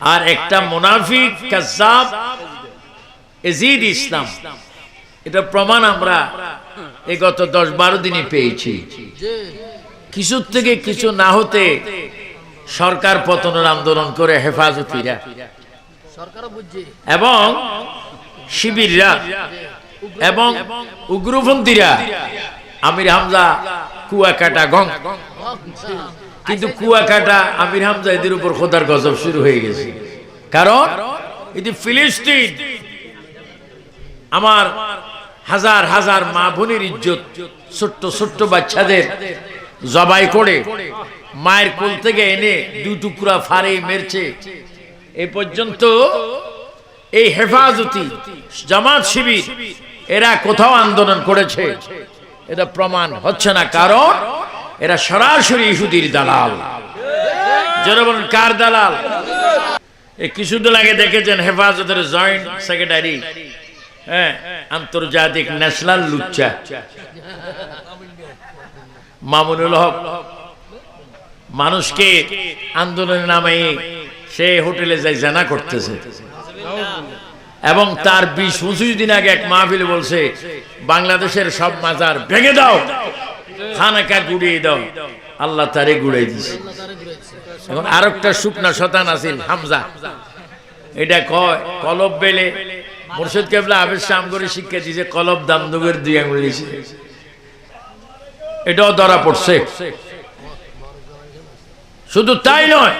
আর একটা মুনাফিক কাজ্জাব ইয়াজিদ ইসলাম। এটা প্রমাণ আমরা এই গত 10-12 দিনে পেয়েছি। কিছু থেকে কিছু না হতে সরকার পতনের আন্দোলন করে হেফাজতিরা এবং শিবিররা এবং উগ্রপন্থীরা আমির হামজা কুয়াকাটা গং, কিন্তু কুয়াকাটা আমির হামজা এদের উপর খোদার গজব শুরু হয়ে গেছে। কারণ এটি ফিলিস্তিন, আমার হাজার হাজার মা বোনের ইজ্জত ছোট্ট ছোট্ট বাচ্চাদের জবাই করে মায়ের কোল থেকে এনে 2 টুকরা ফাড়ে মেরছে। এই পর্যন্ত এই হেফাজতি জামাত শিবির এরা কোথাও আন্দোলন করেছে এটা প্রমাণ হচ্ছে না, কারণ এরা সরাসরি ইহুদির দালাল। যারা বলেন কার দালাল? এই কিছুদিন আগে দেখেছেন হেফাজতের জয়েন্ট সেক্রেটারি, আন্তর্জাতিক ন্যাশনাল লুচ্চা মামুনুল হক মানুষকে আন্দোলনের নামে সে হোটেলে যাই জানা করতেছে এবং তার 20-25 দিন আগে এক মাহফিলে বলছে বাংলাদেশের সব মাজার ভেঙে দাও, খানাকা গুড়িয়ে দাও। আল্লাহ তারে গুড়াই দিছে। এখন আরেকটা শুকনা শতান আছিল হামজা, এটা কয় কলব বেলে মুর্শিদ কেবলা আবেদ শাম করে শিক্ষা দিয়েছে কলব দামদুগের 2 আঙুল নিচে, এটাও ধরা পড়ছে। শুধু তাই নয়,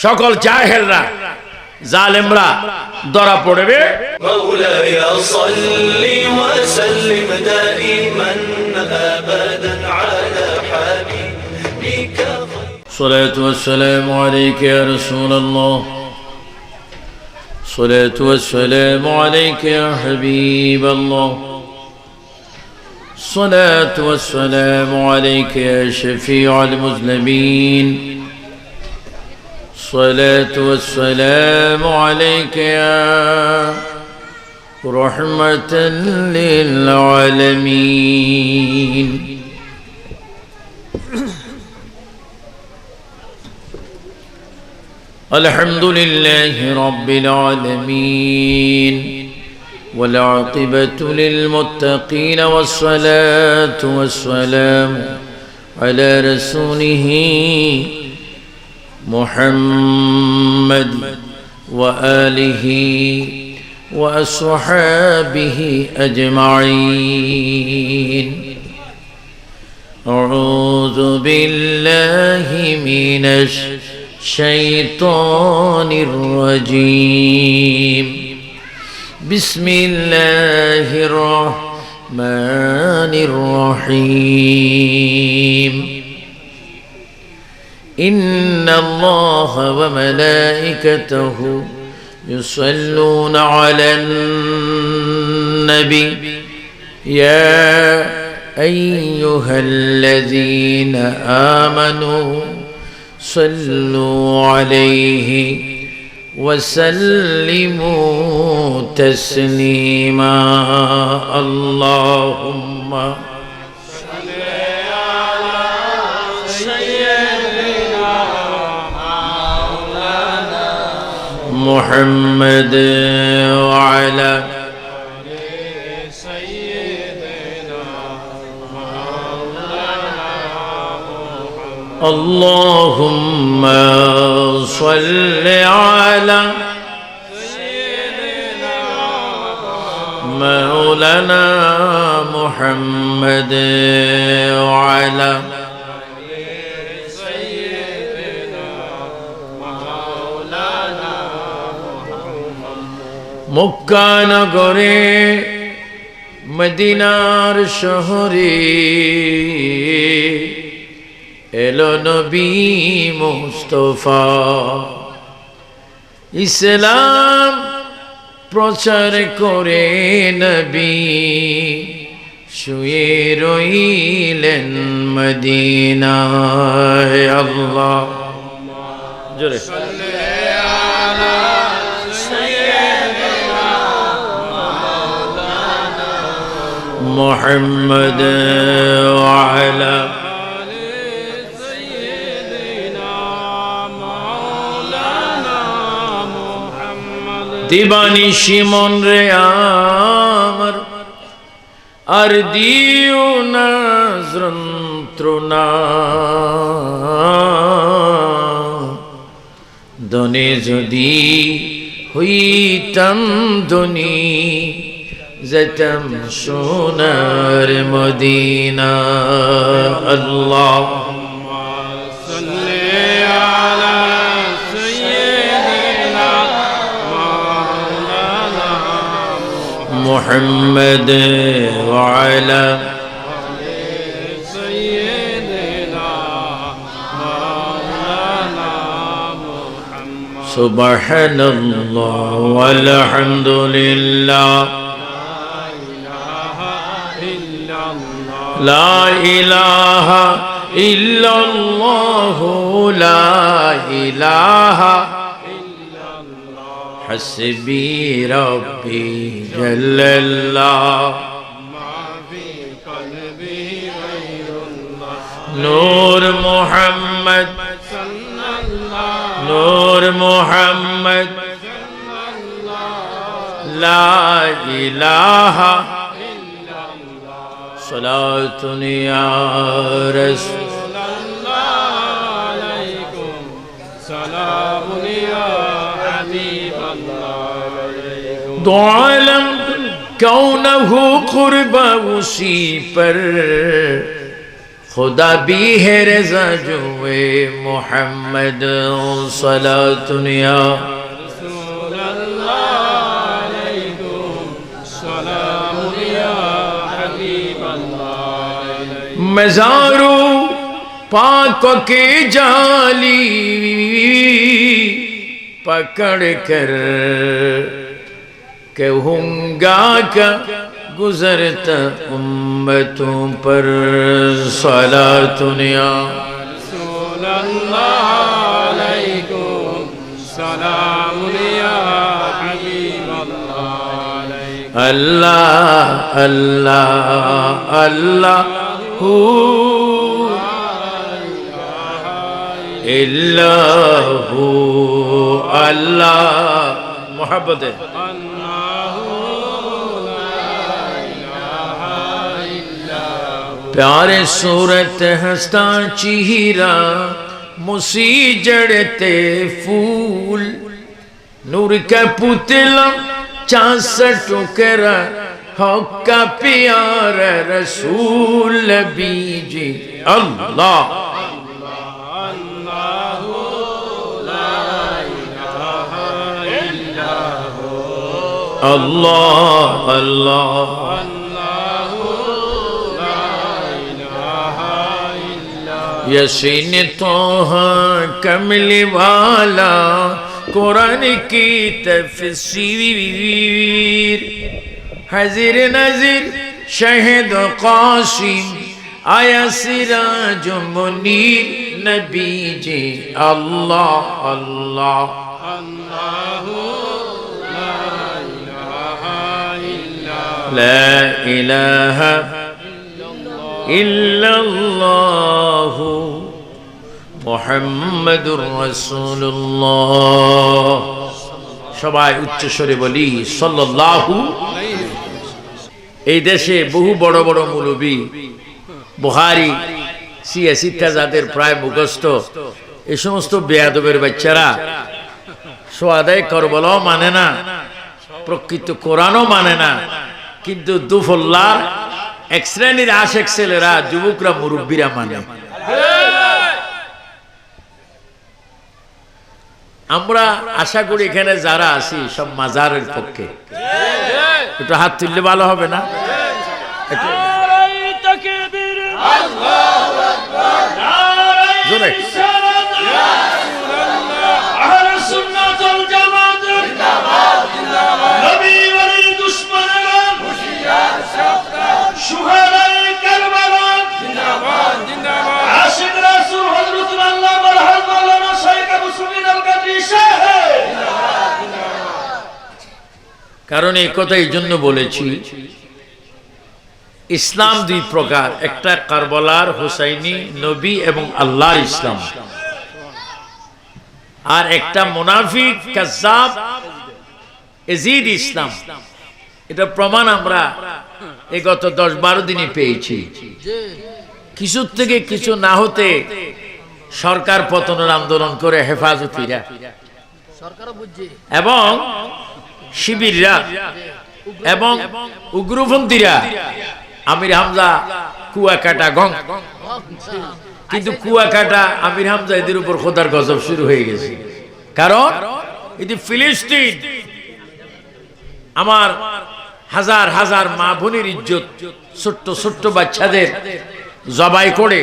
সকল জাহেলরা জালেমরা ধরা পড়বে। مولاي صل وسلم دائما ابدا على حبيبك. الصلاة والسلام عليك يا رسول الله، الصلاة والسلام عليك يا حبيب الله، الصلاة والسلام عليك يا شفيع المذنبين، الصلاة والسلام عليك يا رحمة للعالمين. الحمد لله رب العالمين والعاقبة للمتقين والصلاة والسلام على رسوله محمد وآله وأصحابه أجمعين. أعوذ بالله من الشيطان الرجيم. بسم الله الرحمن الرحيم. إن الله وملائكته يصلون على النبي يا أيها الذين آمنوا صلوا عليه وسلموا تسليما. اللهم صل على سيدنا مولانا محمد وعلى اللهم صل على سيدنا مولانا محمد وعلى سيدنا مولانا মক্কা নগরে মদিনার শহরে এলো নবী মুস্তাফা, ইসলাম প্রচার করে নবী শুয়ে রইলেন মদিনায়। আল্লাহ জোরে মুহাম্মদ ওয়া আলা দিবানিশি মন রে আমার আর দিও না যন্ত্রণা দনে যদি হইতাম ধনী যেতাম সোনার মদিনা আল্লাহ محمد وعلى سيدنا مولانا محمد سبحان الله والحمد لله لا إله إلا الله لا إله حسبي ربي جل الله ما في قلبي غير الله نور محمد صلى الله نور محمد صلى الله لا إله إلا الله صلاة يا رسول الله عليكم سلام يا دو عالم کونہ قربا اسی پر خدا بھی ہے رضا جوے محمد صلاۃ یا رسول اللہ علیکم سلام یا حبیب اللہ مزارو پاک کے جالی پکڑ کر कहूँगा क्या गुजरता उम्मतों पर सलातुन या रसूल अल्लाह अलैकुम सलामुन या हबीब अल्लाह अल्लाह अल्लाह अल्लाहु इल्लहु अल्लाह मोहब्बत है प्यारे सूरत हंसता चेहरा मुसी जड़ते फूल नूर का पुतला 64 टुकड़ा हक का प्यारा रसूल बीजी अल्लाह अल्लाह अल्लाह यसीन तोहा कमली वाला कुरान की तफसीर हज़ीर नज़ीर शहीद कासिम आया सिराज मुनीर नबी जी अल्लाह अल्लाह ला इलाहा इल्लल्लाह मुहम्मदुर रासूलुल्लाह সবাই উচ্চ স্বরে বলি সাল্লাল্লাহু এই দেশে বহু বড় বড় মৌলবী বুখারী সিয়াসিতা যাদের প্রায় মুখস্থ এই সমস্ত বেয়াদবের বাচ্চারা সোয়াদায়ে কারবালাও মানে না প্রকৃত কোরআনও মানে না কিন্তু দুফল্লার এক শ্রেণীর আশেক ছেলেরা যুবকরা মুরব্বীরা মানে আমরা আশা করি এখানে যারা আছি সব মাজারের পক্ষে একটু হাত তুললে ভালো হবে না জোরে কারণ এই কথা এই জন্য বলেছি ইসলাম দুই প্রকার একটা কারবালার হুসাইনি নবী এবং আল্লাহর ইসলাম আর একটা মুনাফিক কাজ্জাব এজিদ ইসলাম, এটা প্রমাণ আমরা এই গত 10-12 দিনে পেয়েছি। কিছুর থেকে কিছু না হতে সরকার পতনের আন্দোলন করে হেফাজতিরা এবং শিবিররা এবং উগ্রপন্থীরা আমির হামজা কুয়াকাটা গং, কিন্তু কুয়াকাটা আমির হামজা এদের উপর খোদার গজব শুরু হয়ে গেছে। কারণ এটি ফিলিস্তিন, আমার হাজার হাজার মা বোনের ইজ্জত ছোট্ট ছোট্ট বাচ্চাদের জবাই করে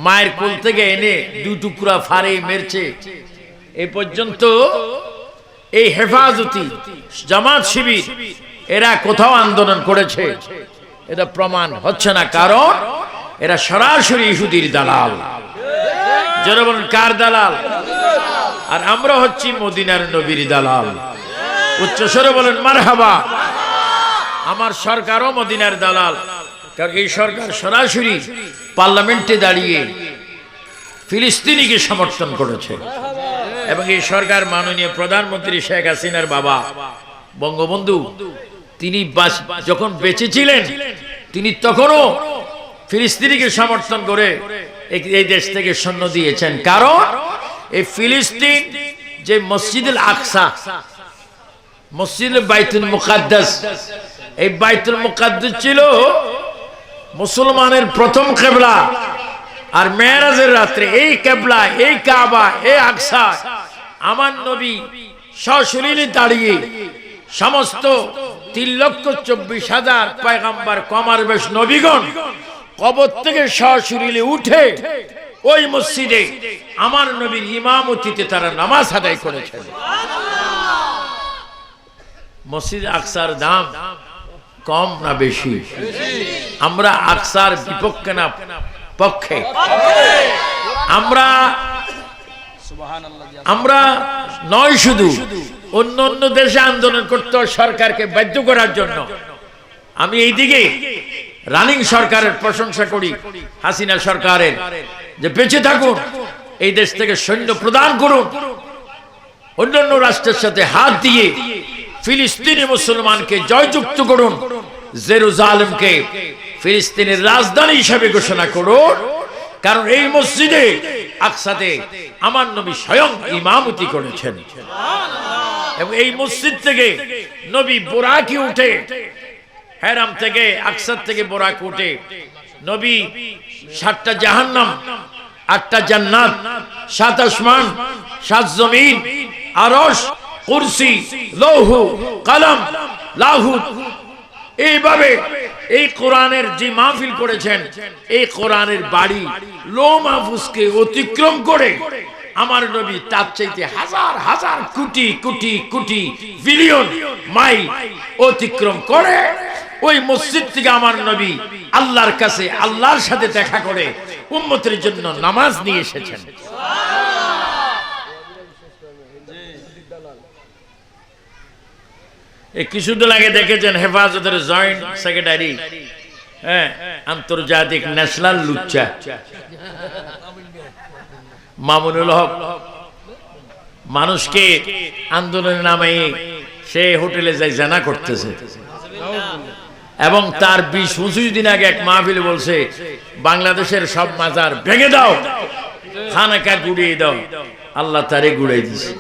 মায়ের কোল থেকে এনে 2 টুকরা ফাড়ে মেরছে। এই পর্যন্ত এই হেফাজতি জামাত শিবির এরা কোথাও আন্দোলন করেছে এটা প্রমাণ হচ্ছে না, কারণ এরা সরাসরি ইহুদির দালাল। যারা বলেন কার দালাল? আর আমরা হচ্ছি মদিনার নবীর দালাল। উচ্চস্বরে বলেন মারহাবা। আমার সরকারও মদিনার দালাল, কারণ এই সরকার সরাসরি পার্লামেন্টে দাঁড়িয়ে ফিলিস্তিনিকে সমর্থন করেছে এবং এই সরকার মাননীয় প্রধানমন্ত্রী শেখ হাসিনার বাবা বঙ্গবন্ধু, তিনি যখন বেঁচে ছিলেন তিনি তখনও ফিলিস্তিনিকে সমর্থন করে এই দেশ থেকে সৈন্য দিয়েছেন। কারণ এই ফিলিস্তিন যে মসজিদুল আকসা, মসজিদ বাইতুল মুকাদ্দাস, এই বাইতুল মুকাদ্দাস ছিল মুসলমানের প্রথম কিবলা। আর মেরাজের রাত্রে এই কিবলা, এই কাবা, এই আকসা আমার নবী সশরীরে দাঁড়িয়ে সমস্ত 3,24,000 পয়গম্বর কমার বেশ নবীগণ কবর থেকে সশরীরে উঠে ওই মসজিদে আমার নবীর ইমামতিতে তারা নামাজ আদায় করেছেন। মসজিদ আকসার দাম কম না বেশি? আমরা আকসার বিপক্ষে না পক্ষে? আমরা নয় শুধু অন্য অন্য দেশে আন্দোলন করতে সরকারকে বাধ্য করার জন্য। আমি এইদিকে রানিং সরকারের প্রশংসা করি, হাসিনা সরকারের, যে বেঁচে থাকুন, এই দেশ থেকে সৈন্য প্রদান করুন, অন্যান্য রাষ্ট্রের সাথে হাত দিয়ে ফিলিস্তিনি মুসলমানকে জয়যুক্ত করুন, জেরুজালেমকে ফিলিস্তিনের রাজধানী হিসেবে ঘোষণা করুন। কারণ এই মসজিদে আকসাতে আমার নবী স্বয়ং ইমামতি করেছেন এবং এই মসজিদ থেকে নবী বোরাকি উঠে, হেরাম থেকে আকসার থেকে বোরাক উঠে নবী 7টা জাহান্নাম, 8টা জান্নাত, 7 আসমান, 7 জমিন, আরশ, কুরসি, লৌহ, কলম, লাহুত, এইভাবে এই কোরআনের যে মাহফিল করেছেন, এই কোরআনের বাড়ি লৌহ মাহফুজকে অতিক্রম করে আমার নবী তার চাইতে হাজার হাজার কোটি কোটি কোটি বিলিয়ন মাইল অতিক্রম করে ওই মসজিদ থেকে আমার নবী আল্লাহর কাছে আল্লাহর সাথে দেখা করে উম্মতের জন্য নামাজ নিয়ে এসেছেন। এই কিছুদিন আগে দেখেছেন হেফাজতের জয়েন্ট সেক্রেটারি, আন্তর্জাতিক ন্যাশনাল লুচ্চা মামুনুল হক, মানুষকে আন্দোলনের নামে সে হোটেলে যাই জানা করতেছে এবং তার 20-25 দিন আগে এক মাহফিল বলছে বাংলাদেশের সব মাজার ভেঙে দাও, খানাকা গুড়িয়ে দাও। আল্লাহ তারে গুড়াই দিছে।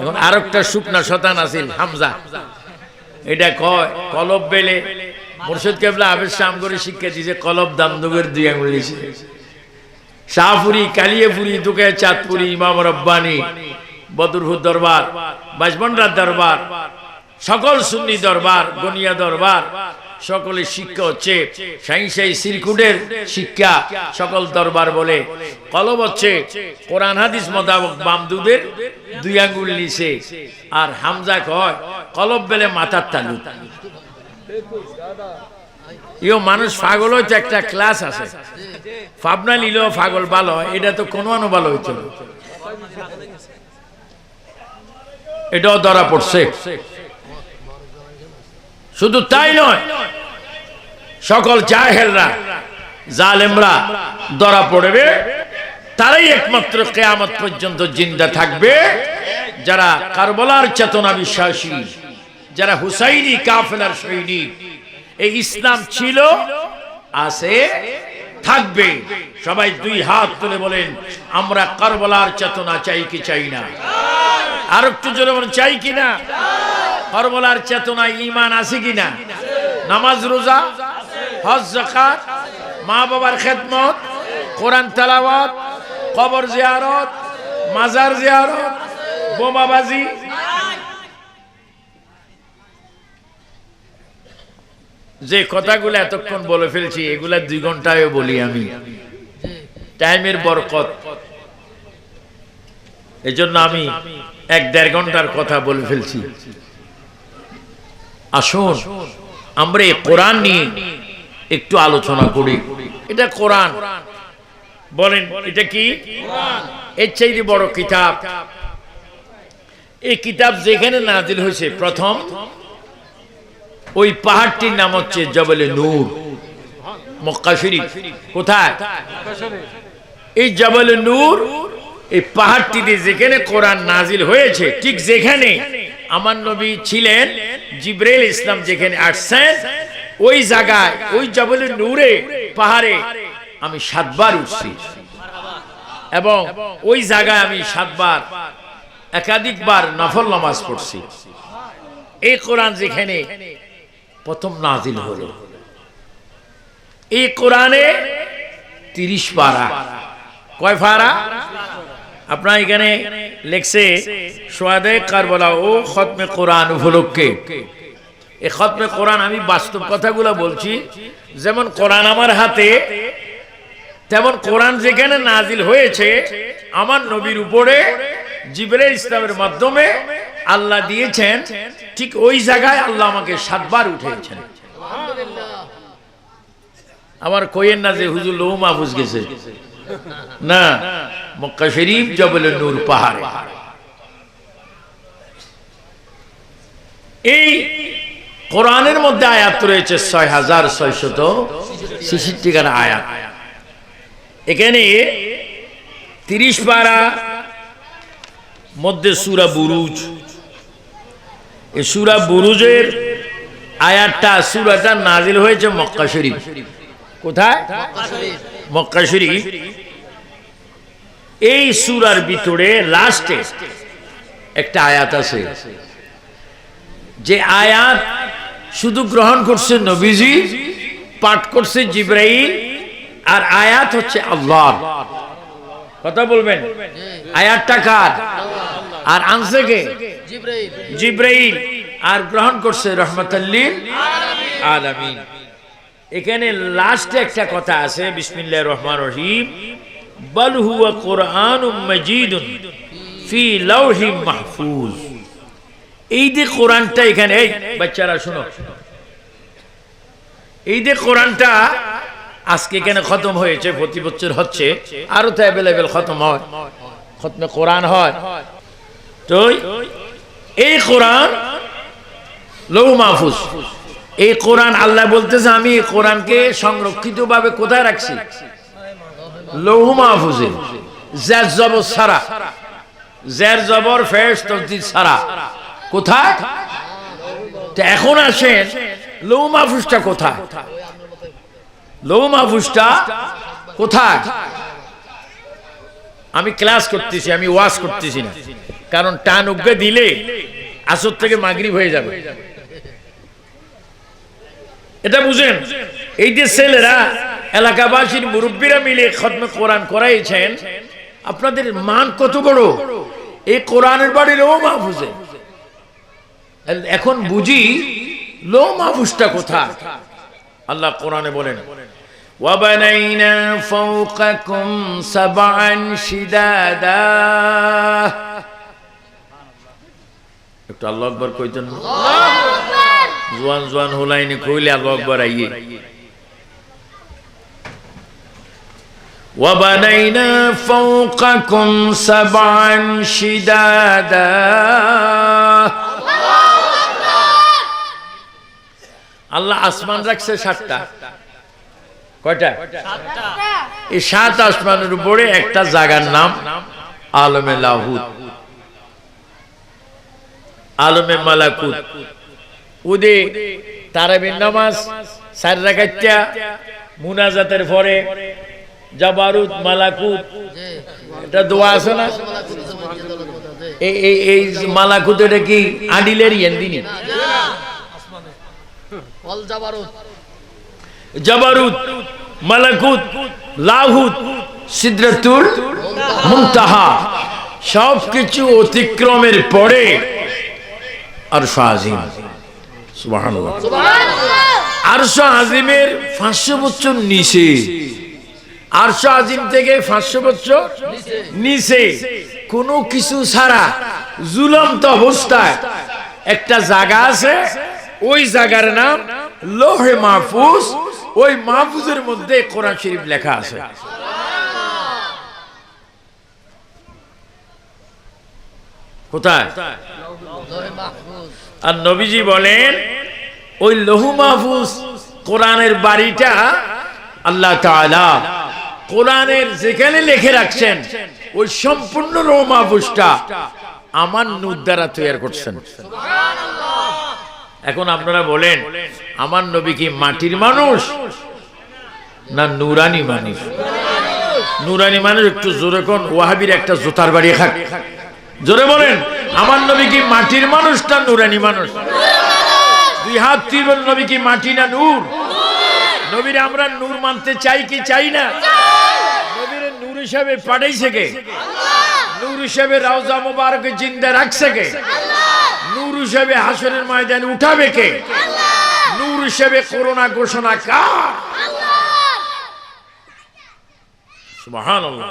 এখন আরেকটা শুকনা শতান আছিল হামজা, এটা কয় কলব বেলে মুর্শিদ কেবলা আবেদ শামগরি শিক্ষা দিয়েছে, কলব দামদুগের 2 আঙুল নিছে। শাহপুরি, কালিয়াপুরি, দুকে চাঁদপুরি, ইমাম রব্বানি, বদরহুদ দরবার, বাজবন্ডার দরবার, সকল সুন্নি দরবার, গনিয়া দরবার, সকলের শিক্ষা হচ্ছে সাইন্সাই সিরকুটের শিক্ষা। সকল দরবার বলে কলব হচ্ছে কোরআন হাদিস মোতাবেক বামদুদের 2 আঙ্গুল নিচে, আর হামজা কয় কলব বেলে মাথার তালু। ইও মানুষ পাগল হইতে একটা ক্লাস আছে, ভাবনা নিলেও পাগল ভালো হয়, এটা তো কোনো ভালো হইতো না। এটাও ধরা পড়ছে। শুধু তাই নয়, সকল জাহেলরা জালেমরা ধরা পড়বে তারাই একমাত্র কিয়ামত পর্যন্ত জিন্দা থাকবে যারা কারবালার চেতনা বিশ্বাসী, যারা হুসাইনি কাফেলার সৈনিক। এই ইসলাম ছিল, আছে, থাকবে। সবাই দুই হাত তুলে বলেন, আমরা কারবালার চেতনা চাই কি চাই না? আর একটু জোরে বলেন, চাই কি না? কারবালার চেতনায় ঈমান আছে কি না? নামাজ, রোজা, হজ, যাকাত, মা বাবার খেদমত, কোরআন তেলাওয়াত, কবর জিয়ারত, মাজার জিয়ারত, বোমাবাজি। যে কথাগুলো এতক্ষণ বলে ফেলছি এগুলা 2 ঘন্টায় বলি আমি, টাইমের বরকত। এজন্য আমি 1-1.5 ঘন্টার কথা বলে ফেলছি। আসুন আমরা এই কোরআন নিয়ে একটু আলোচনা করি। এটা কোরআন, বলেন এটা কি? এর চাইতে বড় কিতাব। এই কিতাব যেখানে নাজিল হয়েছে প্রথম, ওই পাহাড়টির নাম হচ্ছে জবলে নূর, মক্কা শরীফ। কোথায়? এই জবলে নূর, এই পাহাড়টিতে যেখানে কোরআন নাজিল হয়েছে, ঠিক যেখানে আমার নবী ছিলেন, জিবরাইল ইসলাম যেখানে আসছেন, ওই জায়গায়, ওই জবলে নূরে পাহাড়ে আমি 7 বার উঠছি এবং ওই জায়গায় আমি 7 বার একাধিকবার নফল নামাজ পড়ছি। এই কোরআন যেখানে প্রথম নাজিল হলো, এই কোরআনে 30 পারা। কয় পারা? আপনার এখানে লেখছে সোয়াদে কারবালা ও খতমে কোরআন উপলক্ষে। এই খতমে কোরআন, আমি বাস্তব কথাগুলো বলছি। যেমন কোরআন আমার হাতে, তেমন কোরআন যেখানে নাজিল হয়েছে আমার নবীর উপরে জিবরাইল ইসলামের মাধ্যমে আল্লাহ দিয়েছেন, ঠিক ওই জায়গায় আল্লাহ আমাকে 7 বার উঠেছেন। আমার কইয়েন না যে হুজুর লৌহ মাহফুজ গেছে, না, মক্কা শরীফ জবলে নূর পাহাড়ে। এই কোরআনের মধ্যে আয়াত রয়েছে 6666 খানা আয়াত। এখানে 30 পারা মধ্যে সূরা বুরুজ। এই সূরা বুরুজের আয়াতটা, সূরাটা নাজিল হয়েছে মক্কা শরীফ। কোথায়? মক্কা শরীফ। এই সূরার ভিতরে লাস্টে একটা আয়াত আছে, যে আয়াত শুধু গ্রহণ করছে নবীজি, পাঠ করছে জিবরাইল, আর আয়াত হচ্ছে আল্লাহ। কথা বলবেন, আয়াতটা কার? আর আনছে কে? জিবরাইল। আর গ্রহণ করছে রাহমাতাল লিল আলামিন। এখানে লাস্টে একটা কথা আছে, বিসমিল্লাহির রহমানির রহিম, বাল হুয়া কুরআনুম মাজিদুন ফি লাওহিম মাহফুজ। এই যে কোরআনটা এখানে, এই বাচ্চারা শোনো, এই যে কোরআনটা আজকে এখানে খতম হয়েছে, প্রতি বছর হচ্ছে, আরো তো অ্যাভেলেবেল খতম হয়, খতমে কোরআন হয়। তো এই কোরআন লৌহ মাহফুজ, এই কোরআন আল্লাহ বলতেছে আমি এই কোরআনকে সংরক্ষিত ভাবে কোথায় রাখছি? লৌহ মাহফুজে। জের জবর ছাড়া, জের জবর ফেস তসদিদ ছাড়া। কোথায়? তো এখন আসেন, লৌহ মাহফুজটা কোথায়? লৌহ মাহফুজটা কোথায়? আমি ক্লাস করতেছি, আমি ওয়াজ করতেছি না, কারণ টান উগ্গে দিলে আসর থেকে মাগরিব হয়ে যাবে। এটা বুঝেন। এই যে ছেলেরা, এলাকাবাসীর মুরব্বীরা মিলে খতমে কোরআন করাইছেন, আপনাদের মান কত বড়! এই কোরআনের বাড়ি লৌহ মাহফুজে। এখন বুঝি লৌহ মাহফুজটা কোথায়? আল্লাহ কোরআনে বলেন, ওয়াবানাইনা ফাওকাকুম সাবআন শিদাদা। একটু আল্লাহু আকবার কইতেন। জোয়ান জোয়ান হুলাইনি কইলে আল্লাহু আকবার আইয়ে। ওয়াবানাইনা ফাওকাকুম সাবআন শিদাদা। আল্লাহ আসমান রাখছে 7টা। কয়টা? 7টা। এই 7 আসমানের উপরে একটা জায়গার নাম আলমে লাহুত, আলমে মালাকুত। ওদে তারাবির নামাজ 4 রাকাতটা মুনাজাতের পরে জাবারুত মালাকুত এটা দোয়া আছে না? এই মালাকুত এটা কি আডিলের ইয়ান্দিনি? জাবারুত মালাকুত লাহুত সিদরাতুল মুনতাহা সবকিছু অতিক্রমের পরে আরশ আজিম। সুবহানাল্লাহ। আরশ আজিমের 500 বছর নিচে, আরশ আজিম থেকে 500 বছর নিচে কোনো কিছু ছাড়া ঝুলন্ত অবস্থায় একটা জায়গা আছে, ওই জায়গার নাম লৌহে মাহফুজ। ওই মাহফুজের মধ্যে কোরআন শরীফ লেখা আছে। কোথায়? আর নবীজি বলেন ওই লৌহ মাহফুজ কোরআনের বাড়িটা আল্লাহ তাআলা কোরআনের যেখানে লিখে রাখছেন ওই সম্পূর্ণ লৌহ মাহফুজটা আমার নূর দ্বারা তৈরি করছেন। এখন আপনারা বলেন আমার নবী কি মাটির মানুষ না নুরানি মানুষ? নুরানি মানুষ একটু জোরে কোন, ওয়াহাবির একটা জুতার বাড়ি খাক। জোরে বলেন আমার নবী কি মাটির মানুষ না নুরানি মানুষ? 2 হাত তুলে নবী কি মাটি না নূর? নবীর আমরা নূর মানতে চাই কি চাই না? নবীর নূর হিসাবে পাঠাইছে কে? নূর হিসাবে রওজা মুবারকে জিন্দা রাখছে কে? নূর হিসাবে হাসরের ময়দানে উঠাবে কে? নূর হিসাবে করোনা ঘোষণা কার? সুবহানাল্লাহ।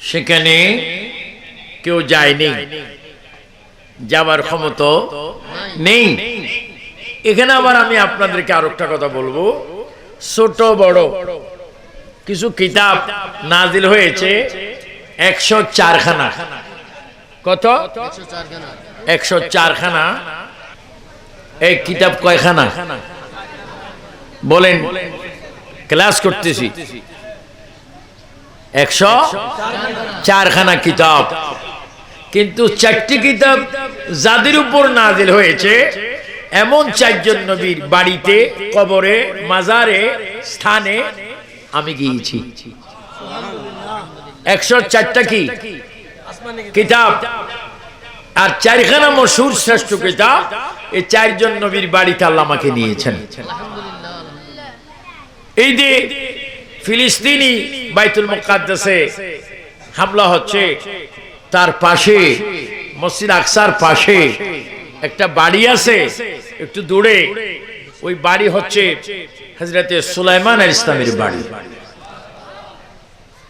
সেখানে কেউ যায়নি, যাবার ক্ষমতা নেই। এখানে আবার আমি আপনাদেরকে আরো একটা কথা বলবো, ছোট বড় কিছু কিতাব নাজিল হয়েছে 104 খানা। কত? 104 খানা। এই কিতাব কয়খানা বলেন? ক্লাস করতেছি। 104 খানা কিতাব। কিন্তু 4টি কিতাব যাদের উপর নাজিল হয়েছে এমন 4 জন নবীর বাড়িতে, কবরে, মাজারে, স্থানে আমি গিয়েছি। 104টা কি কিতাব, আর 4 খানা মশহুর শ্রেষ্ঠ কিতাব এই 4 জন নবীর বাড়িতে আল্লাহ আমাকে নিয়েছেন। এই যে ফিলিস্তিনি বাইতুল মুকাদ্দাসে হামলা হচ্ছে, তার পাশে মসজিদ আকসার পাশে একটা বাড়ি আছে একটু দূরে। ওই বাড়ি হচ্ছে হযরতে সুলাইমান আলাইহিস সালামের বাড়ি।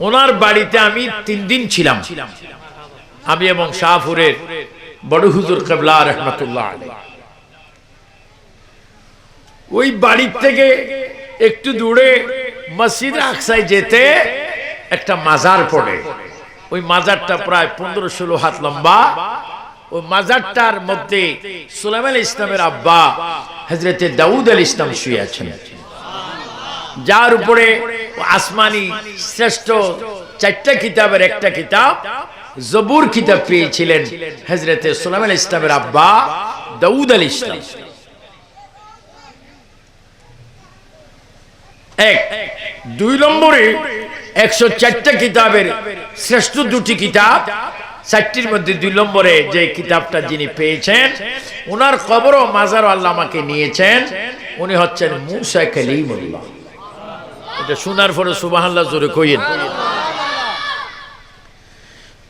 ওনার বাড়িতে আমি 3 দিন ছিলাম, আমি এবং শাহপুরের বড় হুজুর কিবলা রাহমাতুল্লাহ আলাইহি। ওই বাড়ি থেকে একটু দূরে মসজিদ আকসায় যেতে একটা মাজার পড়ে। ওই মাজারটা প্রায় 15-16 হাত লম্বা। ওই মাজারটার মধ্যে সুলাইমান আলাইহিস সালামের আব্বা হযরতে দাউদ আলাইহিস সালাম শুয়ে আছেন, যার উপরে আসমানি শ্রেষ্ঠ 4টা কিতাবের একটা কিতাব জবুর কিতাব পেয়েছিলেন হযরতে সুলাইমান আলাইহিস সালামের আব্বা দাউদ আলাইহিস সালাম। 2 নম্বরে 104টা কিতাবের শ্রেষ্ঠ 2টি কিতাব, 4টির মধ্যে 2 নম্বরে যে কিতাবটা যিনি পেয়েছেন ওনার কবর ও মাজার আল্লাহ আমাকে নিয়েছেন। উনি হচ্ছেন মুসা কালিমুল্লাহ। এটা শোনার পরে সুবহানাল্লাহ জোরে কইেন।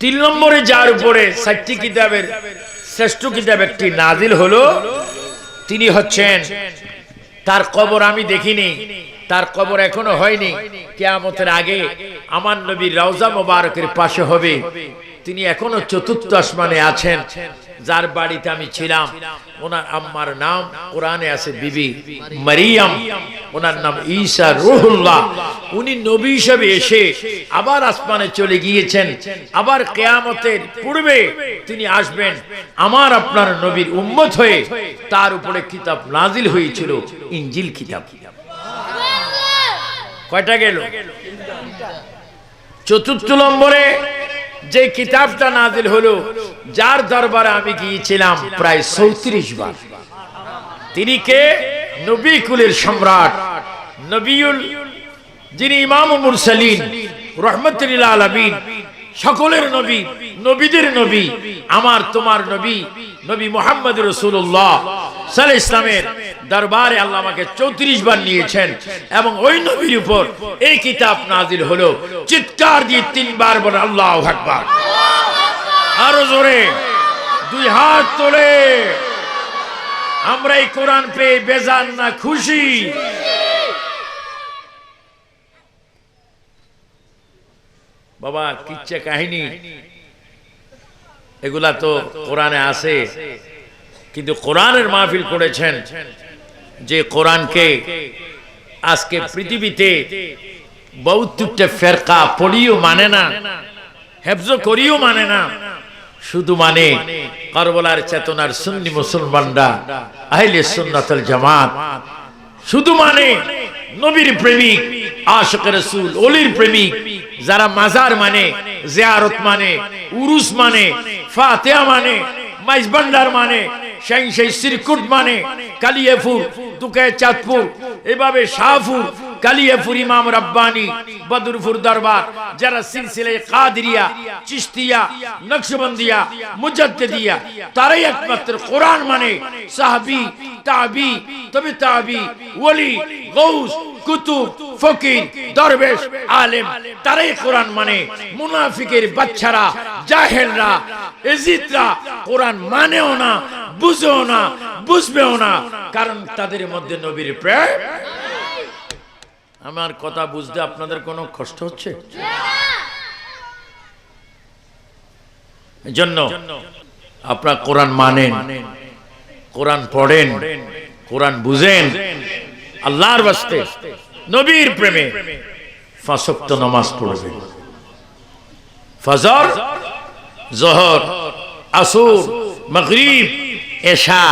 3 নম্বরে যার উপরে 4টি কিতাবের শ্রেষ্ঠ কিতাব একটি নাজিল হলো, তিনি হচ্ছেন, তার কবর আমি দেখিনি, তার কবর এখনো হয়নি, কিয়ামতের আগে আমার নবীর রওজা মোবারকের পাশে হবে। তিনি এখনো 4র্থ আসমানে আছেন, যার বাড়িতে আমি ছিলাম। ওনার আম্মার নাম কোরআনে আছে বিবি মারিয়াম, ওনার নাম ঈসা রূহুল্লাহ। উনি নবী হিসেবে এসে আবার আসমানে চলে গিয়েছেন। আবার কিয়ামতের পূর্বে তিনি আসবেন আমার আপনার নবীর উম্মত হয়ে। তার উপরে কিতাব নাজিল হয়েছিল ইনজিল কিতাব। কয়টা গেল? চতুর্থ নম্বরে যে কিতাবটা নাজিল হলো, যার দরবারে আমি গিয়েছিলাম প্রায় 34 বার। তিনি কে? নবী কুলের সম্রাট, নবিউল, যিনি ইমামুল মুরসালিন, রাহমাতুল লিল আলামিন, সকলের নবী, নবীদের নবী, আমার তোমার নবী, নবী মুহাম্মদ রাসূলুল্লাহ সাল্লাল্লাহু আলাইহি ইসলামের দরবারে আল্লাহ আমাকে 34 বার নিয়েছেন এবং ওই নবীর উপর এই কিতাব নাজিল হলো। চিৎকার দিয়ে 3 বার বলেন আল্লাহু আকবার। আরো জোরে 2 হাত তোলে। আমরা এই কোরআন পেয়ে বেজান না খুশি? বাবা কিচ্ছা কাহিনী এগুলা তো কোরআনে আছে, কিন্তু কোরআনের মাহফিল করেছেন যে কোরআনকে আজকে পৃথিবীতে 72টা ফেরকা পড়িও মানে না, হেফজ করিও মানে না, শুধু মানে কারবালার চেতনার সুন্নি মুসলমানরা, আহলে সুন্নাত ওয়াল জামাত, শুধু মানে নবীর প্রেমিক, আশিক রাসূল, ওলির প্রেমিক, যারা মাজার মানে, জিয়ারত মানে, উরুস মানে, ফাতিহা মানে, মাইজবান্ডার মানে, শাইনশাই সিরকুট মানে, কালিয়াপুর, দুকায়ে চাঁদপুর, এভাবে শাহপুর, কালিয়াপুর ইমাম রাব্বানি, বদরপুর দরবার, যারা সিলসিলায়ে কাদরিয়া, চিশতিয়া, নকশবন্দিয়া, মুজাদ্দিদিয়া, তারাই একমাত্র কোরআন মানে। সাহাবী, তাবি, তবে তাবি, ওলি, গৌস, কুতুব, ফকির, দরবেশ, আলেম, তারাই কোরআন মানে। মুনাফিকের বাচ্চারা, জাহেলরা, এজিদরা কোরআন মানেও না, বুঝেও না, বুঝবেও না, কারণ তাদের মধ্যে নবীর প্রেম। আমার কথা বুঝতে আপনাদের কোনো কষ্ট হচ্ছে? এজন্য আপনারা কোরআন মানেন, কোরআন পড়েন, কোরআন বুঝেন, আল্লাহর ওয়াস্তে নবীর প্রেমে 5 ওয়াক্ত নামাজ পড়বেন। ফজর, যোহর, আসর, মাগরিব, এশা,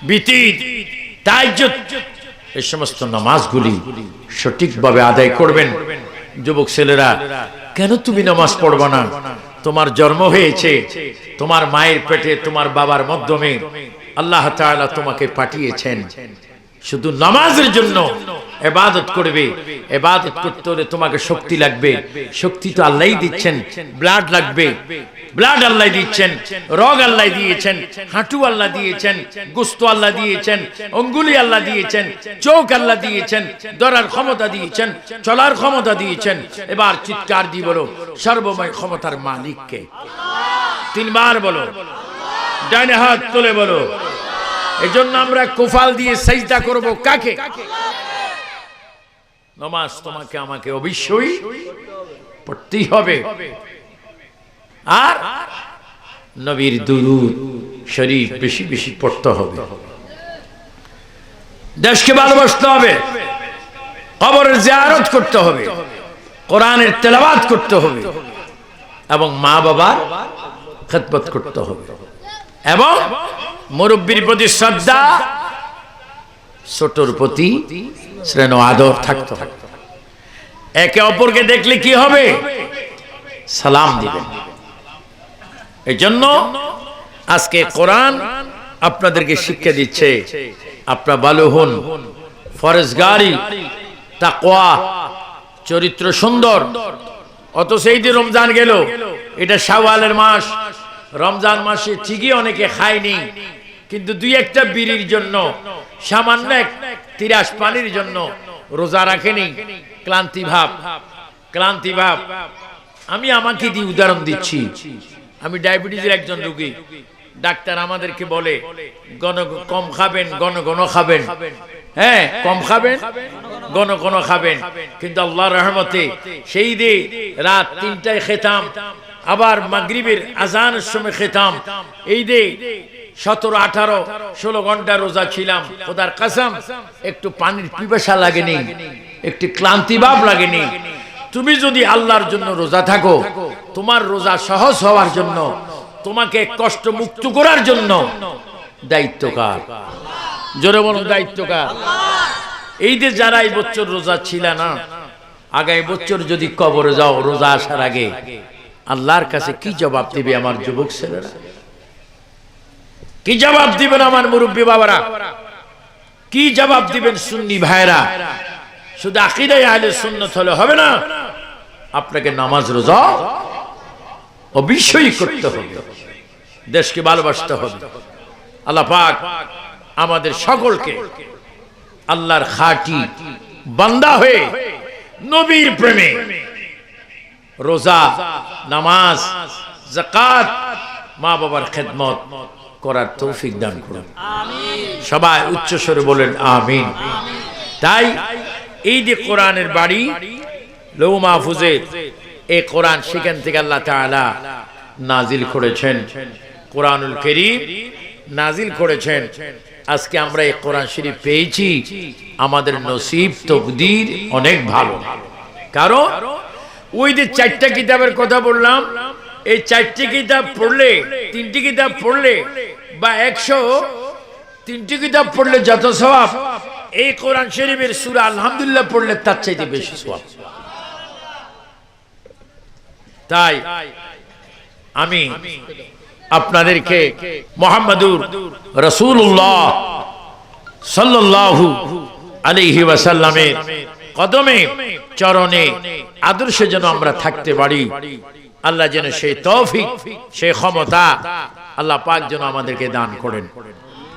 বিতির, তাহাজ্জুদ, এই সমস্ত নামাজগুলি সঠিকভাবে আদায় করবেন। যুবক ছেলেরা, কেন তুমি নামাজ পড়বা না? তোমার জন্ম হয়েছে তোমার মায়ের পেটে, তোমার বাবার মাধ্যমে আল্লাহ তাআলা তোমাকে পাঠিয়েছেন শুধু নামাজের জন্য। ইবাদত করবে, ইবাদত করতে হলে তোমাকে শক্তি লাগবে, শক্তি তো আল্লাহই দিচ্ছেন। ব্লাড লাগবে, ব্লাড আল্লাহ দিচ্ছেন, রগ আল্লাহ দিয়েছেন, হাঁটু আল্লাহ দিয়েছেন, গোশত আল্লাহ দিয়েছেন, অঙ্গুলি আল্লাহ দিয়েছেন, চোখ আল্লাহ দিয়েছেন, ধরার ক্ষমতা দিয়েছেন, চলার ক্ষমতা দিয়েছেন। এবার চিৎকার দিয়ে বলো সর্বময় ক্ষমতার মালিককে। 3 বার বলো, ডানে হাত তুলে বলো। এজন্য আমরা কোফাল দিয়ে সিজদা করব কাকে? নামাজ তোমাকে আমাকে অবশ্যই পড়তেই হবে। আর নবীর দুরূদ শরীফ বেশি বেশি পড়তে হবে। দেশকে ভালোবাসতে হবে, কবরের জিয়ারত করতে হবে, কোরআনের তেলাওয়াত করতে হবে এবং মা বাবার খেদমত করতে হবে এবং মুরব্বির প্রতি শ্রদ্ধা, ছোটর প্রতি স্নেহ আদর থাকতে হবে। একে অপরকে দেখলে কি হবে? সালাম দিবেন। এই জন্য আজকে কোরআন আপনাদেরকে শিক্ষা দিচ্ছে, আপনারা ভালো হন, ফরজগারি, তাকওয়া, চরিত্র সুন্দর। অত সেই যে রমজান গেল, এটা শাওয়ালের মাস। রমজান মাসে ঠিকই অনেকে খায়নি, কিন্তু 2-1টা বিড়ির জন্য, সামান্য এক তিরাস পানির জন্য রোজা রাখেনি। ক্লান্তি ভাব, ক্লান্তি ভাব। আমি আমাকে দিয়ে উদাহরণ দিচ্ছি। আমি ডায়াবেটিসের একজন রোগী। ডাক্তার আমাদেরকে বলে কম খাবেন, ঘন ঘন খাবেন। হ্যাঁ, কম খাবেন, ঘন ঘন খাবেন। কিন্তু আল্লাহর রহমতে সেই দে রাত 3টায় খেতাম, আবার মাগরিবের আজানের সময় খেতাম। এই দে 17, 18, 16 ঘন্টা রোজা ছিলাম। খোদার কসম, একটু পানির পিপাসা লাগেনি, একটু ক্লান্তি ভাব লাগেনি। তুমি যদি আল্লাহর জন্য রোজা থাকো, তোমার রোজা সহজ হওয়ার জন্য, তোমাকে কষ্ট মুক্ত করার জন্য দায়িত্ব কার? জোরে বলুন, দায়িত্ব কার? এই যে যারা এই বছর রোজা ছিল না, আগামী বছর যদি কবরে যাও রোজা আসার আগে, আল্লাহর কাছে কি জবাব দিবে আমার যুবক ছেলেরা? কি জবাব দিবেন আমার মুরব্বী বাবারা? কি জবাব দিবেন সুন্নি ভাইরা? শুধু আকীদায়ে আহলে সুন্নাত হলে হবে না, আপনাকে নামাজ রোজা অবশ্যই করতে হবে, দেশকে ভালোবাসতে হবে। আল্লাহ পাক আমাদের সকলকে আল্লাহর খাঁটি বান্দা হয়ে নবীর প্রেমে রোজা, নামাজ, যাকাত, মা বাবার খেদমত করার তৌফিক দান করুন। সবাই উচ্চ স্বরে বলেন আমিন। তাই এই যে কোরআনের বাড়ি লৌহ মাহফুজের, এই কোরআন সেখান থেকে আল্লাহ তাআলা নাজিল করেছেন, কোরআনুল কারীম নাজিল করেছেন। আজকে আমরা এই কোরআন শরীফ পেয়েছি, আমাদের নসিব তকদির অনেক ভালো। কারণ ওই যে 4টা কিতাবের কথা বললাম, এই 4টি কিতাব পড়লে, 3টি কিতাব পড়লে বা 103টি কিতাব পড়লে যত সওয়াব, এই কোরআন শরীফের সূরা আলহামদুলিল্লাহ পড়লে তার চাইতে বেশি সওয়াব। তাই আমি আপনাদেরকে মুহাম্মাদুর রাসূলুল্লাহ সাল্লাল্লাহু আলাইহি ওয়াসাল্লামের কদমে, চরণে, আদর্শে যেন আমরা থাকতে পারি। আল্লাহ যেন সেই তৌফিক, সেই ক্ষমতা আল্লাহ পাক যেন আমাদেরকে দান করেন।